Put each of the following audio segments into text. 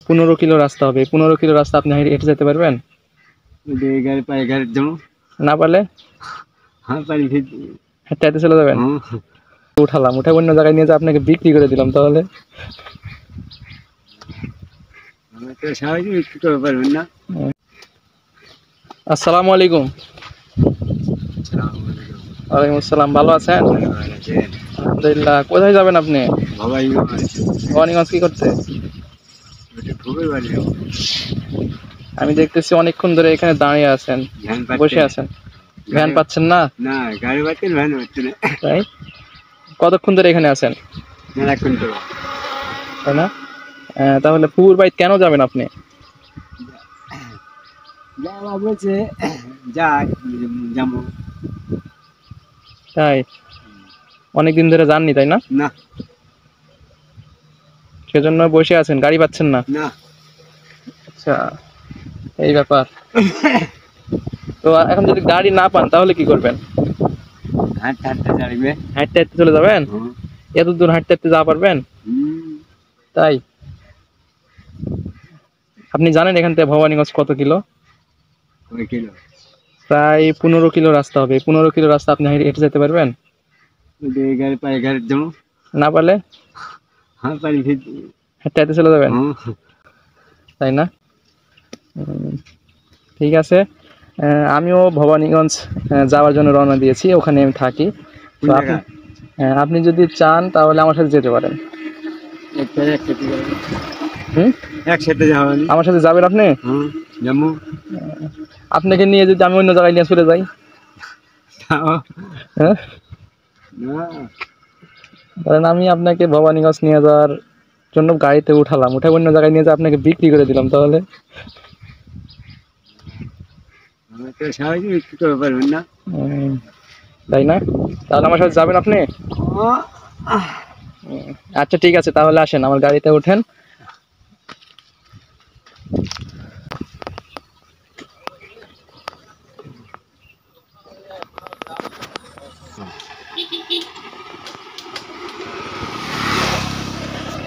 15 kilo রাস্তা হবে। 15 kilo রাস্তা আপনি হেঁটে যেতে পারবেন? গাড়ি পায়ে গাড়ি যাবো। না পারলে হ্যাঁ পারি। হেঁটে হেঁটে চলে যাবেন? হুম। উঠালাম, উঠে অন্য জায়গায় নিয়ে যে আপনাকে বিক্রি করে দিলাম, তাহলে আমি তো সবাইকে বিক্রি করতে পারবেন না। আসসালামু আলাইকুম। ওয়ালাইকুম আসসালাম। ভালো আছেন? আলহামদুলিল্লাহ। কোথায় যাবেন আপনি? ভবানীগঞ্জ কি করতে? আমি দেখতেছি অনেকক্ষণ ধরে এখানে দাঁড়িয়ে আছেন, বসে আছেন। ভ্যান পাচ্ছেন না? না গাড়ি পাচ্ছেন, ভ্যান হচ্ছে না। তাই? কতক্ষণ ধরে এখানে আছেন? এখন তো তাই না? তাহলে পুকুর বাইত কেন যাবেন আপনি? যাওয়া বলছে, যাই যাবো। তাই? অনেকদিন ধরে যাননি, তাই না? না সেজন্য বসে আছেন, গাড়ি পাচ্ছেন না। না। আচ্ছা, এই ব্যাপার। তো এখন যদি গাড়ি না পান তাহলে কি করবেন? হাঁটতে হাঁটতে যাবে। হাঁটতে হাঁটতে চলে যাবেন? এত দূর হাঁটতে হাঁটতে যাওয়া পারবেন? তাই? আপনি জানেন এখান থেকে ভবানীগঞ্জ কত কিলো? কিলো প্রায় 15 কিলো রাস্তা হবে। 15 কিলো রাস্তা আপনি হেঁটে যেতে পারবেন? গাড়ি পায়ে গাড়ি যাবো। না পারলে হ্যাঁ পারি। হেঁটে হেঁটে চলে যাবেন? তাই না? ঠিক আছে। আমিও ভবানীগঞ্জ যাওয়ার জন্য রওনা দিয়েছি, ওখানে আমি থাকি। তো আপনি যদি চান তাহলে আমার সাথে যেতে পারেন। একসাথে যাওয়া আমার সাথে যাবেন আপনি? যাবো। আপনাকে নিয়ে যদি আমি অন্য জায়গায় নিয়ে চলে যাই? হ্যাঁ, ধরেন আমি আপনাকে ভবানীগঞ্জ নিয়ে যাওয়ার জন্য গাড়িতে উঠালাম, উঠে অন্য জায়গায় নিয়ে যাই আপনাকে বিক্রি করে দিলাম, তাহলে সবাইকে বিক্রি করতে পারবেন না। তাই না? তাহলে আমার সাথে যাবেন আপনি? আচ্ছা ঠিক আছে, তাহলে আসেন আমার গাড়িতে ওঠেন।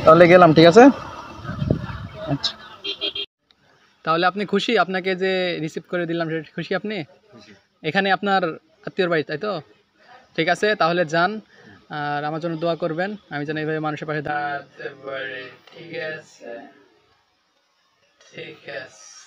তাহলে গেলাম, ঠিক আছে? আচ্ছা, তাহলে আপনি খুশি? আপনাকে যে রিসিভ করে দিলাম সেটা খুশি আপনি? এখানে আপনার আত্মীয়র বাড়ি, তাই তো? ঠিক আছে, তাহলে যান, আর আমার জন্য দোয়া করবেন, আমি যেন এইভাবে মানুষের পাশে দাঁড়াতে পারি। ঠিক আছে, ঠিক আছে।